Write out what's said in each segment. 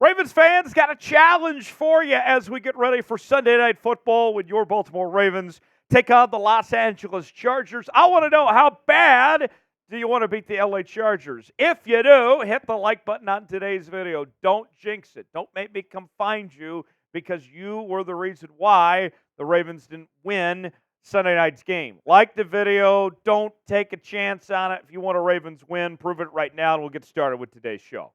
Ravens fans, got a challenge for you as we get ready for Sunday Night Football when your Baltimore Ravens take on the Los Angeles Chargers. I want to know, how bad do you want to beat the LA Chargers? If you do, hit the like button on today's video. Don't jinx it. Don't make me come find you because you were the reason why the Ravens didn't win Sunday night's game. Like the video. Don't take a chance on it. If you want a Ravens win, prove it right now, and we'll get started with today's show.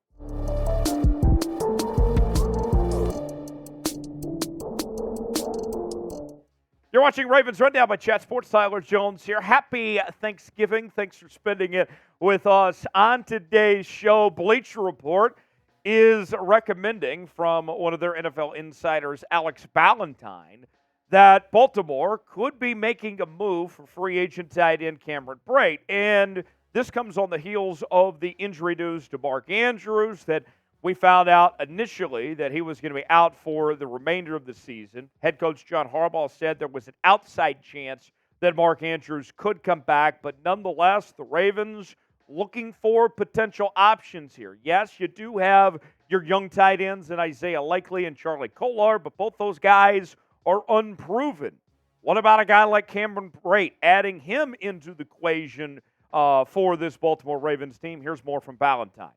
You're watching Ravens Rundown by Chat Sports. Tyler Jones here. Happy Thanksgiving. Thanks for spending it with us. On today's show, Bleacher Report is recommending from one of their NFL insiders, Alex Ballentine, that Baltimore could be making a move for free agent tight end Cameron Brate. And this comes on the heels of the injury news to Mark Andrews that we found out initially that he was going to be out for the remainder of the season. Head coach John Harbaugh said there was an outside chance that Mark Andrews could come back, but nonetheless, the Ravens looking for potential options here. Yes, you do have your young tight ends in Isaiah Likely and Charlie Kolar, but both those guys are unproven. What about a guy like Cameron Brate, adding him into the equation for this Baltimore Ravens team? Here's more from Ballentine.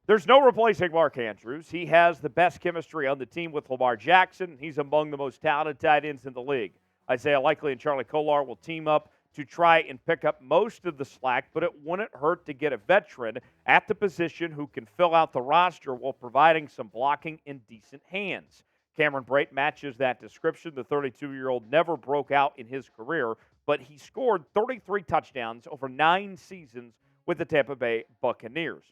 There's no replacing Mark Andrews. He has the best chemistry on the team with Lamar Jackson. He's among the most talented tight ends in the league. Isaiah Likely and Charlie Kolar will team up to try and pick up most of the slack, but it wouldn't hurt to get a veteran at the position who can fill out the roster while providing some blocking in decent hands. Cameron Brate matches that description. The 32-year-old never broke out in his career, but he scored 33 touchdowns over 9 seasons with the Tampa Bay Buccaneers.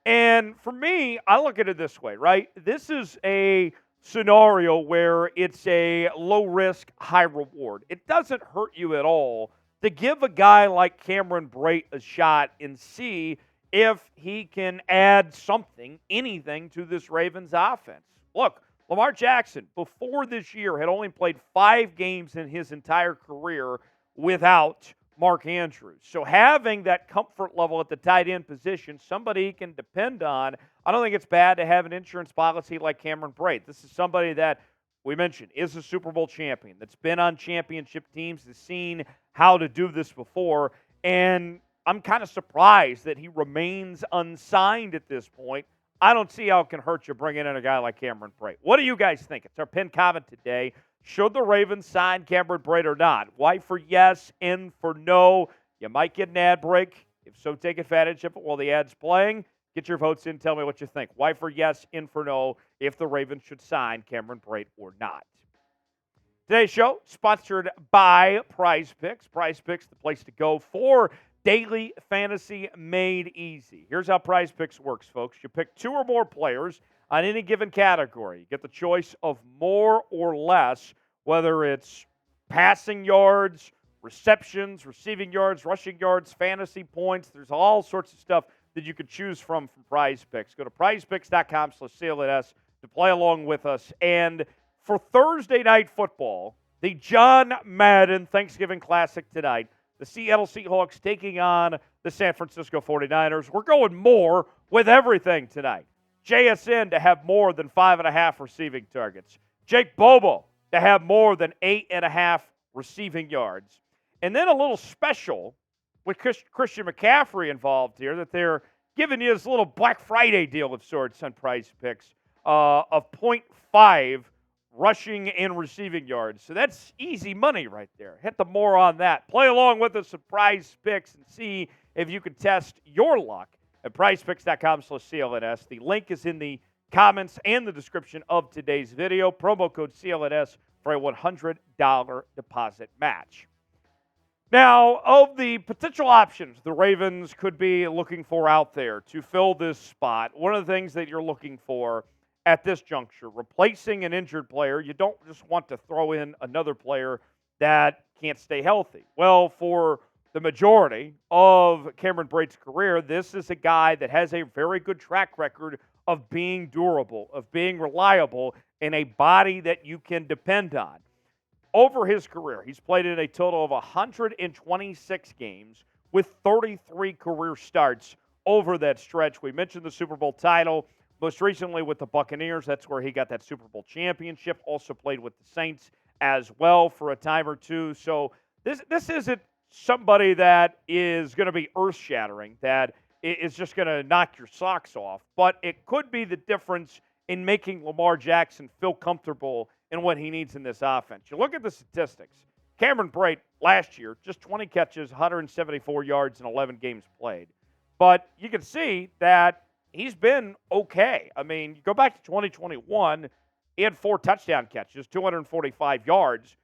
And for me, I look at it this way, right? This is a scenario where it's a low risk, high reward. It doesn't hurt you at all to give a guy like Cameron Brate a shot and see if he can add something, anything to this Ravens offense. Look, Lamar Jackson, before this year, had only played 5 games in his entire career without Mark Andrews. So having that comfort level at the tight end position, somebody he can depend on, I don't think it's bad to have an insurance policy like Cameron Brate. This is somebody that we mentioned is a Super Bowl champion, that's been on championship teams, has seen how to do this before, and I'm kind of surprised that he remains unsigned at this point. I don't see how it can hurt you bringing in a guy like Cameron Brate. What do you guys think? It's our pinned comment today. Should the Ravens sign Cameron Brate or not? Y for yes, N for no. You might get an ad break. If so, take advantage of it while the ad's playing. Get your votes in. Tell me what you think. Y for yes, N for no, if the Ravens should sign Cameron Brate or not. Today's show sponsored by Prize Picks. Prize Picks, the place to go for daily fantasy made easy. Here's how Prize Picks works, folks. You pick 2 or more players on any given category. You get the choice of more or less, whether it's passing yards, receptions, receiving yards, rushing yards, fantasy points. There's all sorts of stuff that you could choose from Prize Picks. Go to prizepicks.com/CLNS to play along with us. And for Thursday Night Football, the John Madden Thanksgiving Classic tonight, the Seattle Seahawks taking on the San Francisco 49ers. We're going more with everything tonight. JSN to have more than 5.5 receiving targets. Jake Bobo to have more than 8.5 receiving yards. And then a little special with Christian McCaffrey involved here, that they're giving you this little Black Friday deal of sorts on Prize Picks of 0.5 rushing and receiving yards. So that's easy money right there. Hit the more on that. Play along with us at Prize Picks and see if you can test your luck at prizepicks.com/CLNS. The link is in the comments and the description of today's video. Promo code CLNS for a $100 deposit match. Now, of the potential options the Ravens could be looking for out there to fill this spot, one of the things that you're looking for at this juncture, replacing an injured player, you don't just want to throw in another player that can't stay healthy. Well, for the majority of Cameron Brate's career, this is a guy that has a very good track record of being durable, of being reliable, and a body that you can depend on. Over his career, he's played in a total of 126 games with 33 career starts over that stretch. We mentioned the Super Bowl title Most recently with the Buccaneers, that's where he got that Super Bowl championship. Also played with the Saints as well for a time or two. So this isn't somebody that is going to be earth-shattering, that is just going to knock your socks off. But it could be the difference in making Lamar Jackson feel comfortable in what he needs in this offense. You look at the statistics. Cameron Brate last year, just 20 catches, 174 yards in 11 games played. But you can see that he's been okay. I mean, you go back to 2021, he had 4 touchdown catches, 245 yards.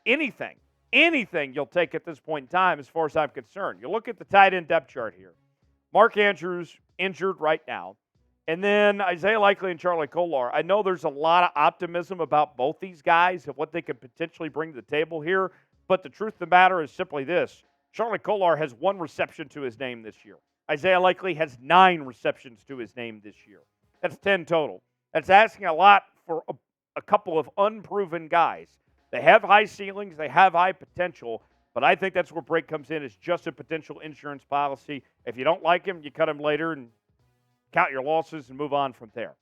Anything you'll take at this point in time as far as I'm concerned. You look at the tight end depth chart here. Mark Andrews injured right now. And then Isaiah Likely and Charlie Kolar. I know there's a lot of optimism about both these guys and what they could potentially bring to the table here. But the truth of the matter is simply this. Charlie Kolar has 1 reception to his name this year. Isaiah Likely has 9 receptions to his name this year. That's 10 total. That's asking a lot for a couple of unproven guys. They have high ceilings. They have high potential. But I think that's where Brate comes in, is just a potential insurance policy. If you don't like him, you cut him later and count your losses and move on from there.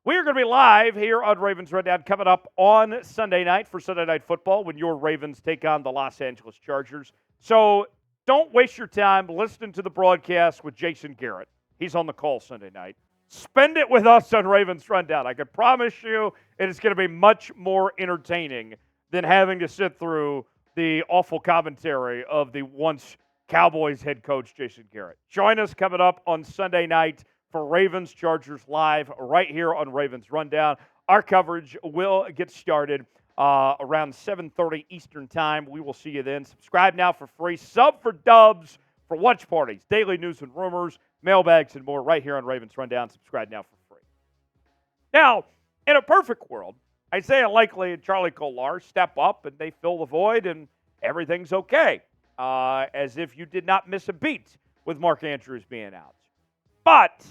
We are going to be live here on Ravens Rundown coming up on Sunday night for Sunday Night Football when your Ravens take on the Los Angeles Chargers. So don't waste your time listening to the broadcast with Jason Garrett. He's on the call Sunday night. Spend it with us on Ravens Rundown. I can promise you it is going to be much more entertaining than having to sit through the awful commentary of the once Cowboys head coach Jason Garrett. Join us coming up on Sunday night for Ravens Chargers Live right here on Ravens Rundown. Our coverage will get started around 7:30 Eastern Time. We will see you then. Subscribe now for free. Sub for dubs for watch parties, daily news and rumors, mailbags, and more right here on Ravens Rundown. Subscribe now for free. Now, in a perfect world, Isaiah Likely and Charlie Kolar step up and they fill the void and everything's okay, as if you did not miss a beat with Mark Andrews being out. But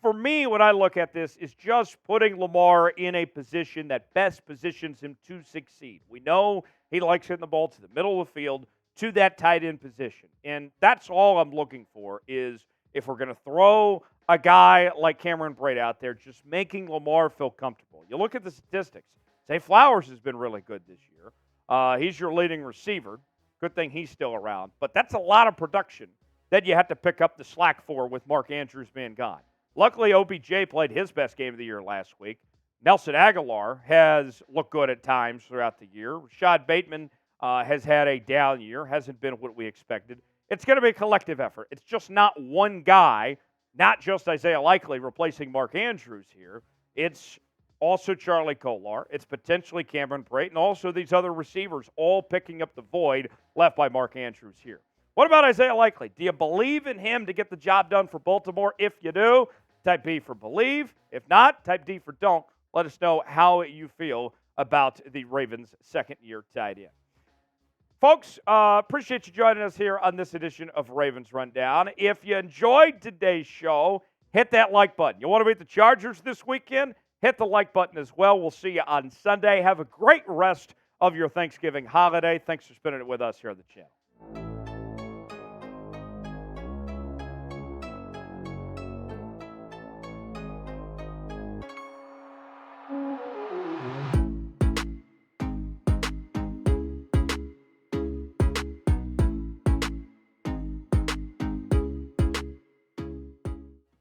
for me, when I look at this, is just putting Lamar in a position that best positions him to succeed. We know he likes hitting the ball to the middle of the field, to that tight end position. And that's all I'm looking for, is if we're going to throw a guy like Cameron Brate out there, just making Lamar feel comfortable. You look at the statistics. Zay Flowers has been really good this year. He's your leading receiver. Good thing he's still around. But that's a lot of production that you have to pick up the slack for with Mark Andrews being gone. Luckily, OBJ played his best game of the year last week. Nelson Aguilar has looked good at times throughout the year. Rashad Bateman has had a down year, hasn't been what we expected. It's going to be a collective effort. It's just not one guy, not just Isaiah Likely replacing Mark Andrews here. It's also Charlie Kolar. It's potentially Cameron Brate, and also these other receivers all picking up the void left by Mark Andrews here. What about Isaiah Likely? Do you believe in him to get the job done for Baltimore? If you do, type B for believe. If not, type D for don't. Let us know how you feel about the Ravens' second-year tight end. Folks, appreciate you joining us here on this edition of Ravens Rundown. If you enjoyed today's show, hit that like button. You want to beat the Chargers this weekend? Hit the like button as well. We'll see you on Sunday. Have a great rest of your Thanksgiving holiday. Thanks for spending it with us here on the channel.